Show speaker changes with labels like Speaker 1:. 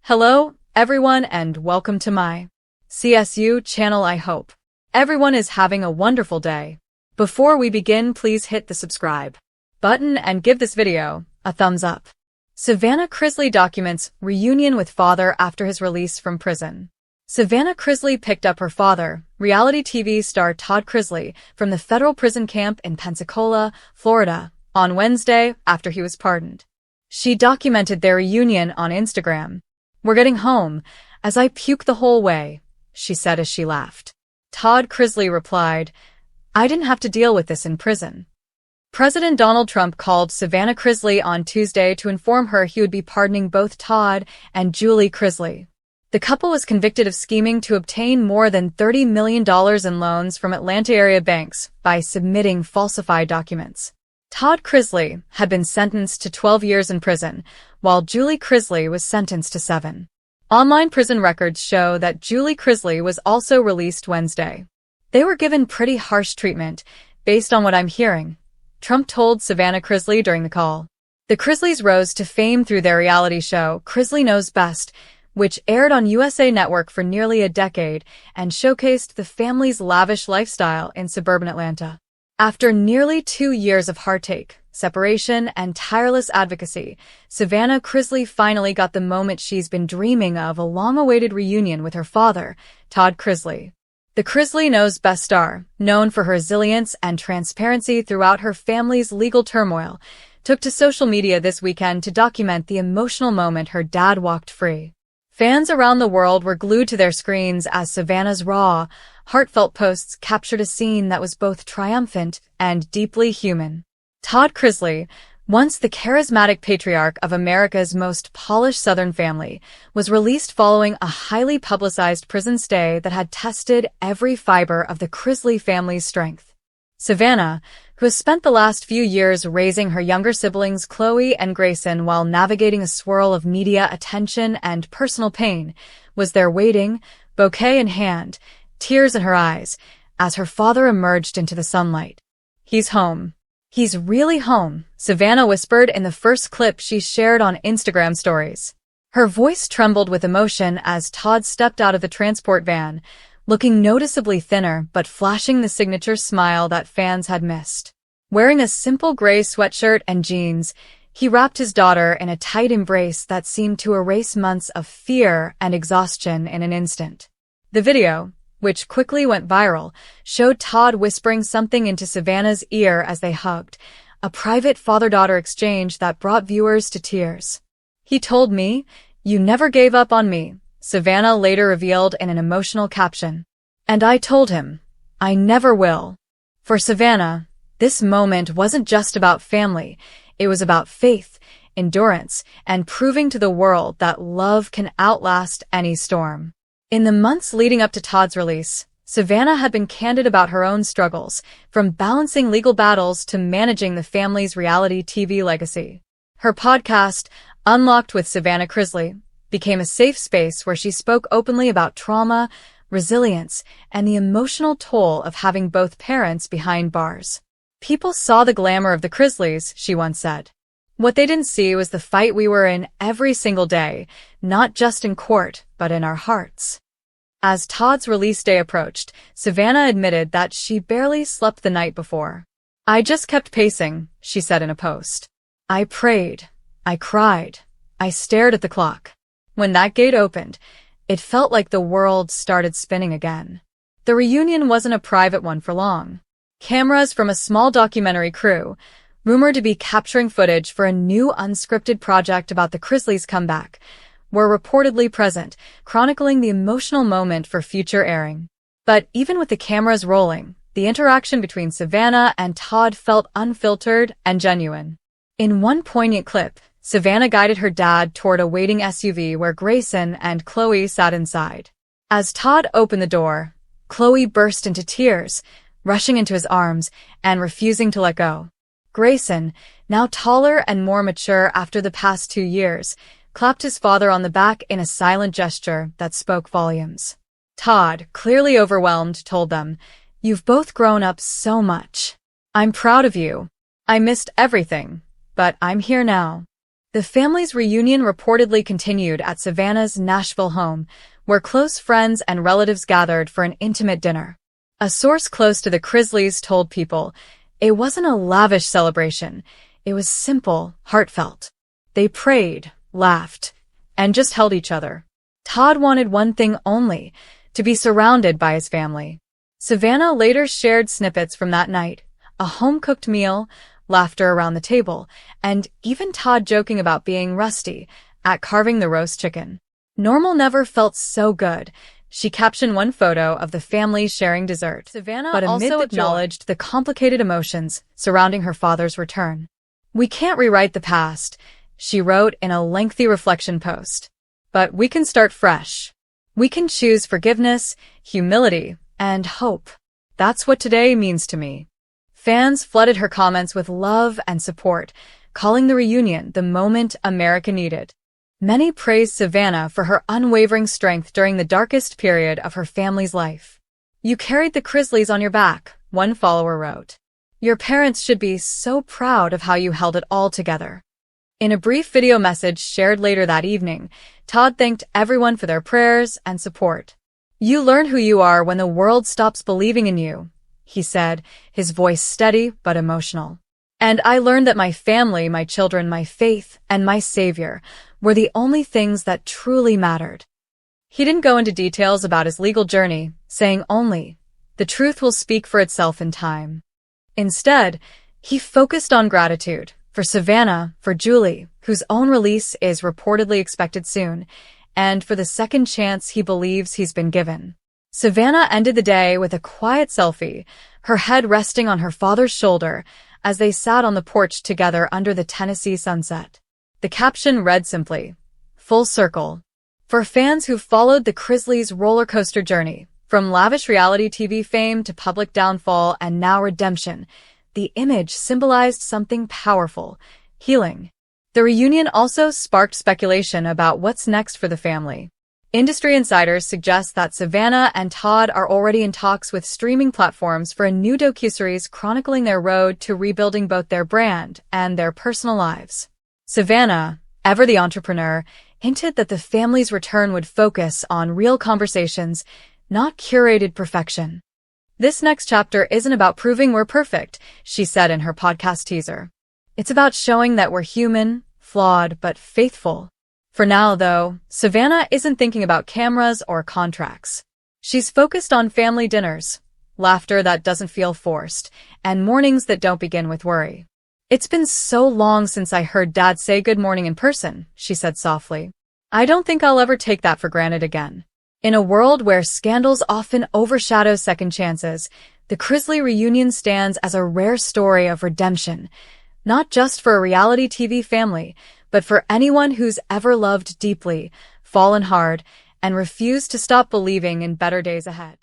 Speaker 1: Hello, everyone, and welcome to my CSU channel. I hope everyone is having a wonderful day. Before we begin, please hit the subscribe button and give this video a thumbs up. Savannah Chrisley documents reunion with father after his release from prison. Savannah Chrisley picked up her father, reality TV star Todd Chrisley, from the federal prison camp in Pensacola, Florida, on Wednesday after he was pardoned. She documented their reunion on Instagram. "We're getting home, as I puke the whole way," she said as she laughed. Todd Chrisley replied, "I didn't have to deal with this in prison." President Donald Trump called Savannah Chrisley on Tuesday to inform her he would be pardoning both Todd and Julie Chrisley. The couple was convicted of scheming to obtain more than $30 million in loans from Atlanta area banks by submitting falsified documents. Todd Chrisley had been sentenced to 12 years in prison, while Julie Chrisley was sentenced to 7. Online prison records show that Julie Chrisley was also released Wednesday. "They were given pretty harsh treatment, based on what I'm hearing," Trump told Savannah Chrisley during the call. The Chrisleys rose to fame through their reality show, Chrisley Knows Best, which aired on USA Network for nearly a decade and showcased the family's lavish lifestyle in suburban Atlanta. After nearly 2 years of heartache, separation, and tireless advocacy, Savannah Chrisley finally got the moment she's been dreaming of, a long-awaited reunion with her father, Todd Chrisley. The Chrisley Knows Best star, known for her resilience and transparency throughout her family's legal turmoil, took to social media this weekend to document the emotional moment her dad walked free. Fans around the world were glued to their screens as Savannah's raw, heartfelt posts captured a scene that was both triumphant and deeply human. Todd Chrisley, once the charismatic patriarch of America's most polished Southern family, was released following a highly publicized prison stay that had tested every fiber of the Chrisley family's strength. Savannah, who has spent the last few years raising her younger siblings Chloe and Grayson while navigating a swirl of media attention and personal pain, was there waiting, bouquet in hand, tears in her eyes, as her father emerged into the sunlight. "He's home. He's really home," Savannah whispered in the first clip she shared on Instagram stories. Her voice trembled with emotion as Todd stepped out of the transport van, looking noticeably thinner but flashing the signature smile that fans had missed. Wearing a simple gray sweatshirt and jeans, he wrapped his daughter in a tight embrace that seemed to erase months of fear and exhaustion in an instant. The video, which quickly went viral, showed Todd whispering something into Savannah's ear as they hugged, a private father-daughter exchange that brought viewers to tears. "He told me, 'You never gave up on me,'" Savannah later revealed in an emotional caption. "And I told him, I never will." For Savannah, this moment wasn't just about family, it was about faith, endurance, and proving to the world that love can outlast any storm. In the months leading up to Todd's release, Savannah had been candid about her own struggles, from balancing legal battles to managing the family's reality TV legacy. Her podcast, Unlocked with Savannah Chrisley, became a safe space where she spoke openly about trauma, resilience, and the emotional toll of having both parents behind bars. "People saw the glamour of the Chrisleys," she once said. "What they didn't see was the fight we were in every single day, not just in court, but in our hearts." As Todd's release day approached, Savannah admitted that she barely slept the night before. "I just kept pacing," she said in a post. "I prayed. I cried. I stared at the clock. When that gate opened, it felt like the world started spinning again." The reunion wasn't a private one for long. Cameras from a small documentary crew, rumored to be capturing footage for a new unscripted project about the Chrisleys' comeback, were reportedly present, chronicling the emotional moment for future airing. But even with the cameras rolling, the interaction between Savannah and Todd felt unfiltered and genuine. In one poignant clip, Savannah guided her dad toward a waiting SUV where Grayson and Chloe sat inside. As Todd opened the door, Chloe burst into tears, rushing into his arms and refusing to let go. Grayson, now taller and more mature after the past 2 years, clapped his father on the back in a silent gesture that spoke volumes. Todd, clearly overwhelmed, told them, "You've both grown up so much. I'm proud of you. I missed everything, but I'm here now." The family's reunion reportedly continued at Savannah's Nashville home, where close friends and relatives gathered for an intimate dinner. A source close to the Chrisleys told People, "It wasn't a lavish celebration. It was simple, heartfelt. They prayed, laughed, and just held each other." Todd wanted one thing only, to be surrounded by his family. Savannah later shared snippets from that night, a home-cooked meal, laughter around the table, and even Todd joking about being rusty at carving the roast chicken. "Normal never felt so good," she captioned one photo of the family sharing dessert. Savannah but also acknowledged the complicated emotions surrounding her father's return. "We can't rewrite the past," she wrote in a lengthy reflection post. "But we can start fresh. We can choose forgiveness, humility, and hope. That's what today means to me." Fans flooded her comments with love and support, calling the reunion the moment America needed. Many praised Savannah for her unwavering strength during the darkest period of her family's life. "You carried the Chrisleys on your back," one follower wrote. "Your parents should be so proud of how you held it all together." In a brief video message shared later that evening, Todd thanked everyone for their prayers and support. "You learn who you are when the world stops believing in you," he said, his voice steady but emotional. "And I learned that my family, my children, my faith, and my savior were the only things that truly mattered." He didn't go into details about his legal journey, saying only, "The truth will speak for itself in time." Instead, he focused on gratitude for Savannah, for Julie, whose own release is reportedly expected soon, and for the second chance he believes he's been given. Savannah ended the day with a quiet selfie, her head resting on her father's shoulder as they sat on the porch together under the Tennessee sunset. The caption read simply, "Full circle." For fans who followed the Chrisleys' roller coaster journey, from lavish reality TV fame to public downfall and now redemption, the image symbolized something powerful, healing. The reunion also sparked speculation about what's next for the family. Industry insiders suggest that Savannah and Todd are already in talks with streaming platforms for a new docuseries chronicling their road to rebuilding both their brand and their personal lives. Savannah, ever the entrepreneur, hinted that the family's return would focus on real conversations, not curated perfection. "This next chapter isn't about proving we're perfect," she said in her podcast teaser. "It's about showing that we're human, flawed, but faithful." For now, though, Savannah isn't thinking about cameras or contracts. She's focused on family dinners, laughter that doesn't feel forced, and mornings that don't begin with worry. "It's been so long since I heard Dad say good morning in person," she said softly. "I don't think I'll ever take that for granted again." In a world where scandals often overshadow second chances, the Chrisley reunion stands as a rare story of redemption, not just for a reality TV family, but for anyone who's ever loved deeply, fallen hard, and refused to stop believing in better days ahead.